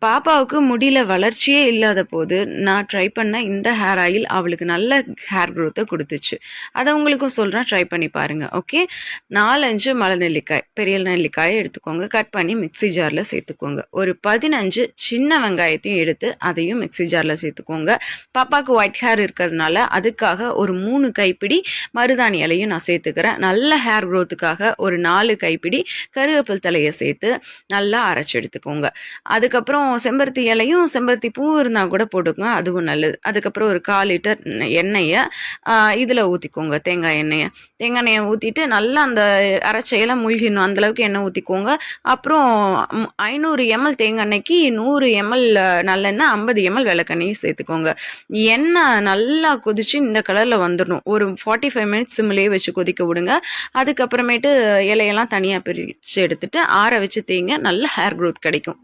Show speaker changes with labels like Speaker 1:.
Speaker 1: பாப்பாவுக்கு முடியில வளர்ச்சியே இல்லாத போது நான் ட்ரை பண்ண இந்த ஹேர் ஆயில் அவளுக்கு நல்ல ஹேர் க்ரோத்தை கொடுத்துச்சு. அதை உங்களுக்கும் சொல்கிறேன், ட்ரை பண்ணி பாருங்கள். ஓகே, 4-5 மலை நெல்லிக்காய், பெரிய நெல்லிக்காயை எடுத்துக்கோங்க, கட் பண்ணி மிக்ஸி ஜாரில் சேர்த்துக்கோங்க. ஒரு 15 சின்ன வெங்காயத்தையும் எடுத்து அதையும் மிக்ஸி ஜாரில் சேர்த்துக்கோங்க. பாப்பாவுக்கு ஒயிட் ஹேர் இருக்கிறதுனால அதுக்காக ஒரு 3 கைப்பிடி மருதாணி இலையும் நான் சேர்த்துக்கிறேன். நல்ல ஹேர் க்ரோத்துக்காக ஒரு 4 கைப்பிடி கருவேப்பில் தலையை சேர்த்து நல்லா அரைச்சி எடுத்துக்கோங்க. அதுக்கப்புறம் செம்பருத்தி இலையும் செம்பருத்தி பூ இருந்தால் கூட போட்டுக்கோங்க, அதுவும் நல்லது. அதுக்கப்புறம் ஒரு 1/4 லிட்டர் எண்ணெயை இதில் ஊற்றிக்கோங்க, தேங்காய் எண்ணெயை ஊற்றிட்டு நல்லா அந்த அரைச்ச இலை மூழ்கிடணும், அந்தளவுக்கு எண்ணெய் ஊற்றிக்கோங்க. அப்புறம் 500 ml தேங்காய் எண்ணெய்க்கு 100 ml நல்லெண்ணெய், 50 ml விளக்கெண்ணையும் சேர்த்துக்கோங்க. எண்ணெய் நல்லா கொதிச்சு இந்த கலரில் வந்துடணும். ஒரு 45 மினிட்ஸ் சிம்லேயே வச்சு கொதிக்க விடுங்க. அதுக்கப்புறமேட்டு இலையெல்லாம் தனியாக பிரித்து எடுத்துட்டு ஆற வச்சு தேங்க, நல்ல ஹேர் க்ரோத் கிடைக்கும்.